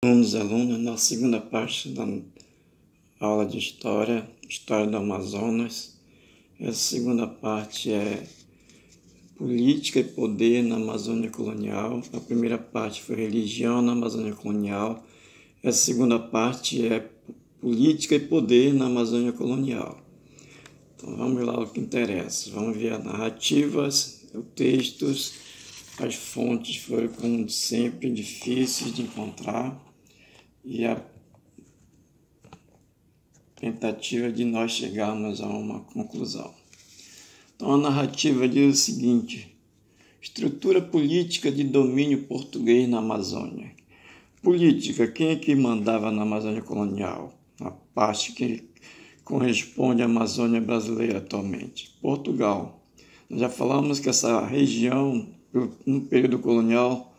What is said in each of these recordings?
Alunos e alunas, na segunda parte da aula de História do Amazonas. Essa segunda parte é Política e Poder na Amazônia Colonial. A primeira parte foi Religião na Amazônia Colonial. Essa segunda parte é Política e Poder na Amazônia Colonial. Então vamos lá o que interessa. Vamos ver as narrativas, os textos, as fontes foram, como sempre, difíceis de encontrar. E a tentativa de nós chegarmos a uma conclusão. Então, a narrativa diz o seguinte: estrutura política de domínio português na Amazônia. Política, quem é que mandava na Amazônia colonial? A parte que corresponde à Amazônia brasileira atualmente. Portugal. Nós já falamos que essa região, no período colonial,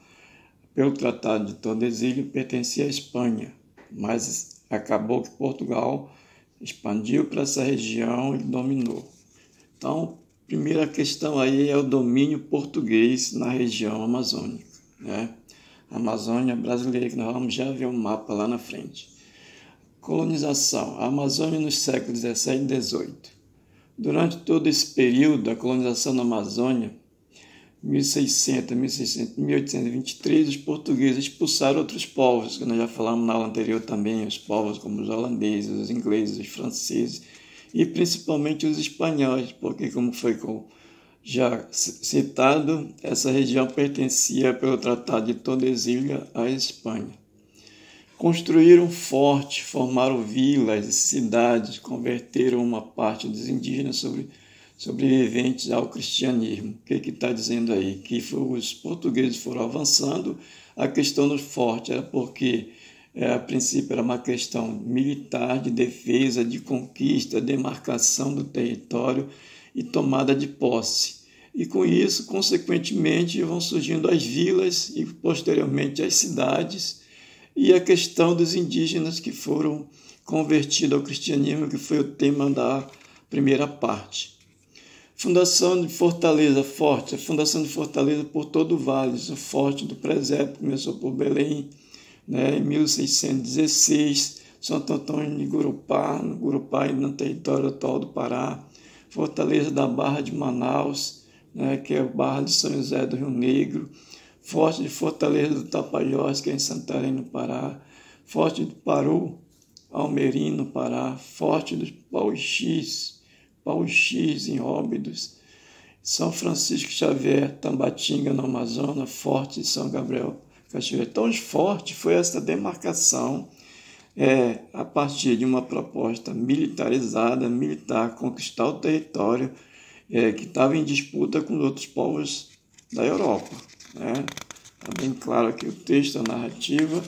pelo Tratado de Tordesilhas, pertencia à Espanha, mas acabou que Portugal expandiu para essa região e dominou. Então, a primeira questão aí é o domínio português na região amazônica, né? A Amazônia brasileira, que nós vamos já ver um mapa lá na frente. Colonização. A Amazônia nos séculos XVII e XVIII. Durante todo esse período, da colonização na Amazônia, 1823, os portugueses expulsaram outros povos, que nós já falamos na aula anterior também, os povos como os holandeses, os ingleses, os franceses e principalmente os espanhóis, porque, como foi já citado, essa região pertencia pelo Tratado de Tordesilhas à Espanha. Construíram fortes, formaram vilas e cidades, converteram uma parte dos indígenas sobreviventes ao cristianismo. O que está dizendo aí? Que os portugueses foram avançando. A questão dos fortes era porque, a princípio, era uma questão militar, de defesa, de conquista, demarcação do território e tomada de posse. E com isso, consequentemente, vão surgindo as vilas e, posteriormente, as cidades, e a questão dos indígenas que foram convertidos ao cristianismo, que foi o tema da primeira parte. Fundação de Fortaleza Forte. A fundação de Fortaleza por todo o vale. O Forte do Presépio começou por Belém, né, em 1616. Santo Antônio de Gurupá, no território atual do Pará. Fortaleza da Barra de Manaus, né, que é a Barra de São José do Rio Negro. Forte de Fortaleza do Tapajós, que é em Santarém, no Pará. Forte de Paru, Almerim, no Pará. Forte dos Pauxis, em Óbidos. São Francisco Xavier, Tambatinga, no Amazonas. Forte de São Gabriel, Cachoeira. Então, os fortes foi essa demarcação a partir de uma proposta militarizada, militar, conquistar o território que estava em disputa com outros povos da Europa. Está bem claro aqui o texto, a narrativa.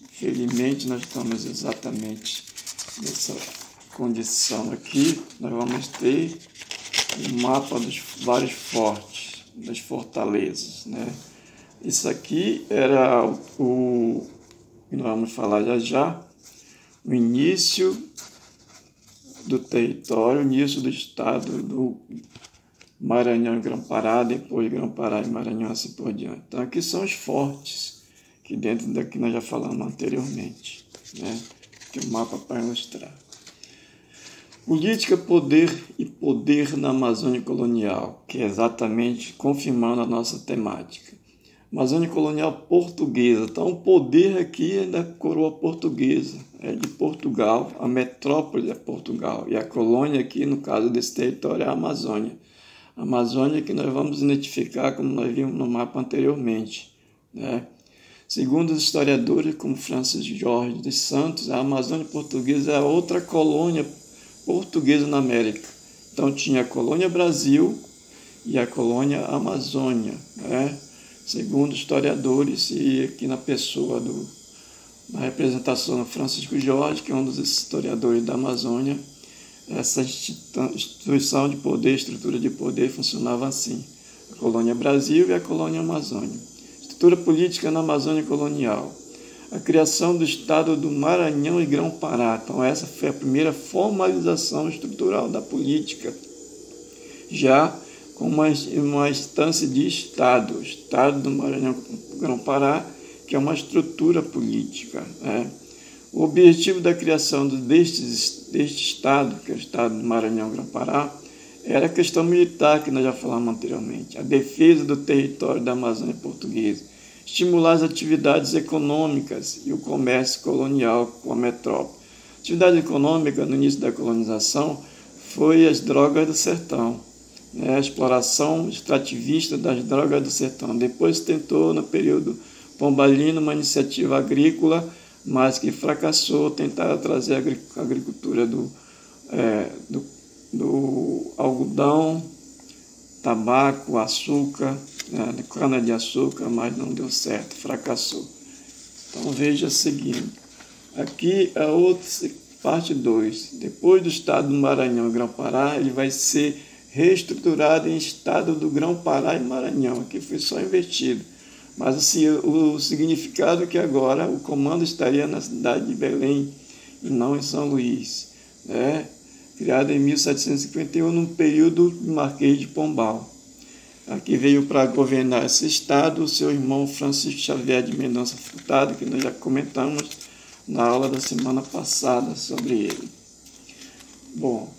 Infelizmente, nós estamos exatamente nessa condição aqui. Nós vamos ter um mapa dos vários fortes, das fortalezas, né? Isso aqui era o que nós vamos falar já, o início do território, o início do estado do Maranhão e Grão-Pará, depois Grão-Pará e Maranhão, assim por diante. Então, aqui são os fortes, que dentro daqui nós já falamos anteriormente, né? Tem um mapa para ilustrar. Política, poder e poder na Amazônia colonial, que é exatamente confirmando a nossa temática. Amazônia colonial portuguesa. Então, o poder aqui é da coroa portuguesa, é de Portugal, a metrópole é Portugal, e a colônia aqui, no caso desse território, é a Amazônia. A Amazônia que nós vamos identificar, como nós vimos no mapa anteriormente, né? Segundo os historiadores, como Francis Jorge dos Santos, a Amazônia portuguesa é outra colônia portuguesa na América. Então, tinha a colônia Brasil e a colônia Amazônia, né? Segundo historiadores, e aqui na pessoa da representação do Francisco Jorge, que é um dos historiadores da Amazônia, essa instituição de poder, estrutura de poder, funcionava assim: a colônia Brasil e a colônia Amazônia. Estrutura política na Amazônia colonial. A criação do estado do Maranhão e Grão-Pará. Então, essa foi a primeira formalização estrutural da política, já com uma instância de estado, o estado do Maranhão e Grão-Pará, que é uma estrutura política, né? O objetivo da criação deste Estado, que é o Estado do Maranhão Grão-Pará, era a questão militar, que nós já falamos anteriormente, a defesa do território da Amazônia Portuguesa, estimular as atividades econômicas e o comércio colonial com a metrópole. A atividade econômica, no início da colonização, foi as drogas do sertão, né? A exploração extrativista das drogas do sertão. Depois tentou, no período pombalino, uma iniciativa agrícola, mas que fracassou, tentaram trazer a agricultura do algodão, tabaco, açúcar, né, cana-de-açúcar, mas não deu certo, fracassou. Então veja seguindo. Aqui a outra parte 2. Depois do Estado do Maranhão e Grão-Pará, ele vai ser reestruturado em Estado do Grão-Pará e Maranhão. Aqui foi só invertido. Mas assim, o significado é que agora o comando estaria na cidade de Belém e não em São Luís, né? Criado em 1751, num período de Marquês de Pombal. Aqui veio para governar esse estado o seu irmão Francisco Xavier de Mendonça Furtado, que nós já comentamos na aula da semana passada sobre ele. Bom,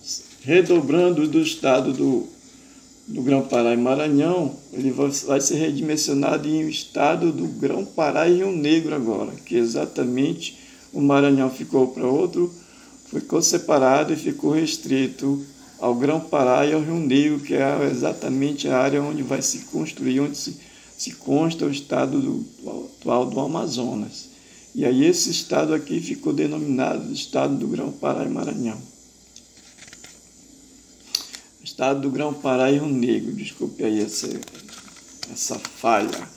redobrando do estado do Grão-Pará e Maranhão, ele vai ser redimensionado em o estado do Grão-Pará e Rio Negro agora, que exatamente o Maranhão ficou separado e ficou restrito ao Grão-Pará e ao Rio Negro, que é exatamente a área onde vai se construir, onde se consta o estado atual do Amazonas. E aí esse estado aqui ficou denominado Estado do Grão-Pará e Maranhão. Estado do Grão-Pará e Rio Negro, desculpe aí essa falha.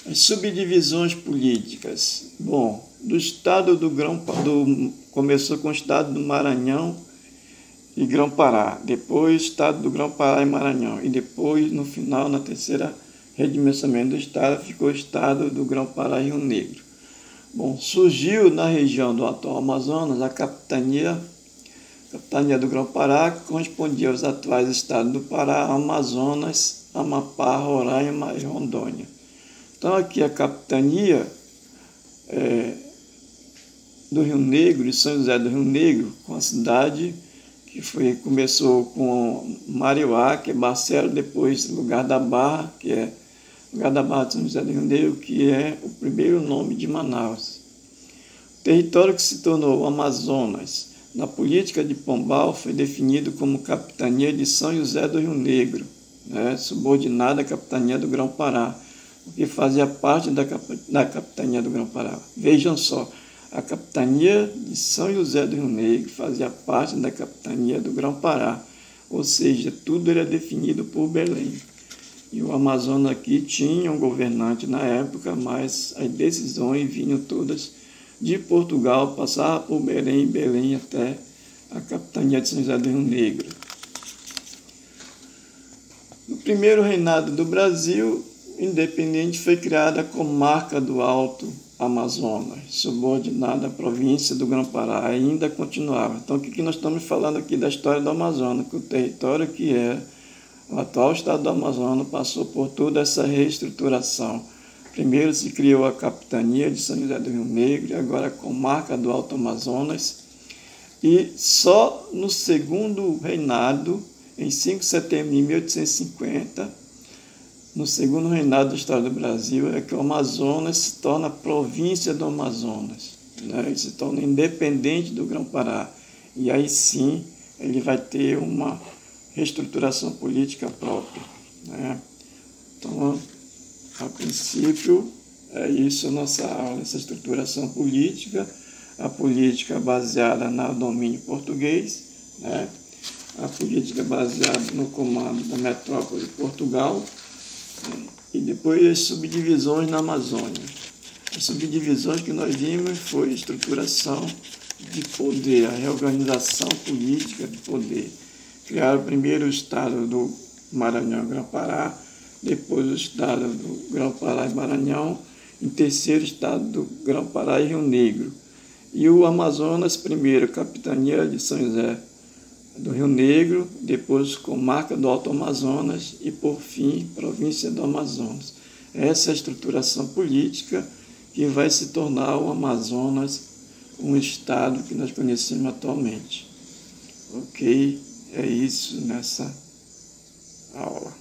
As subdivisões políticas. Bom, do estado do começou com o estado do Maranhão e Grão-Pará, depois estado do Grão-Pará e Maranhão, e depois, no final, na terceira redimensionamento do estado, ficou o estado do Grão-Pará e Rio Negro. Bom, surgiu na região do atual Amazonas a capitania do Grão-Pará, que correspondia aos atuais estados do Pará, Amazonas, Amapá, Roraima e Rondônia. Então aqui a capitania do Rio Negro, de São José do Rio Negro, com a cidade que começou com Mariuá, que é Barcelo, depois Lugar da Barra, que é Lugar da Barra de São José do Rio Negro, que é o primeiro nome de Manaus. O território que se tornou o Amazonas, na política de Pombal, foi definido como capitania de São José do Rio Negro, né, subordinada à capitania do Grão-Pará, que fazia parte da capitania do Grão-Pará. Vejam só, a capitania de São José do Rio Negro fazia parte da capitania do Grão-Pará, ou seja, tudo era definido por Belém. E o Amazonas aqui tinha um governante na época, mas as decisões vinham todas de Portugal, passavam por Belém e Belém até a capitania de São José do Rio Negro. No primeiro reinado do Brasil independente, foi criada a comarca do Alto Amazonas, subordinada à província do Grão-Pará, ainda continuava. Então, o que nós estamos falando aqui da história do Amazonas? Que o território que é o atual estado do Amazonas passou por toda essa reestruturação. Primeiro se criou a capitania de São José do Rio Negro, e agora a comarca do Alto Amazonas. E só no segundo reinado, em 5 de setembro de 1850, no segundo reinado da história do Brasil, é que o Amazonas se torna província do Amazonas, né? Ele se torna independente do Grão-Pará. E aí sim ele vai ter uma reestruturação política própria, né? Então, a princípio, é isso a nossa aula, essa estruturação política, a política baseada no domínio português, né? A política baseada no comando da metrópole de Portugal, e depois as subdivisões na Amazônia. As subdivisões que nós vimos foi a estruturação de poder, a reorganização política de poder. Criaram primeiro o estado do Maranhão e Grão-Pará, depois o estado do Grão-Pará e Maranhão, em terceiro estado do Grão-Pará e Rio Negro. E o Amazonas, primeiro, capitania de São José do Rio Negro, depois comarca do Alto Amazonas e, por fim, província do Amazonas. Essa é a estruturação política que vai se tornar o Amazonas um estado que nós conhecemos atualmente. Ok? É isso nessa aula.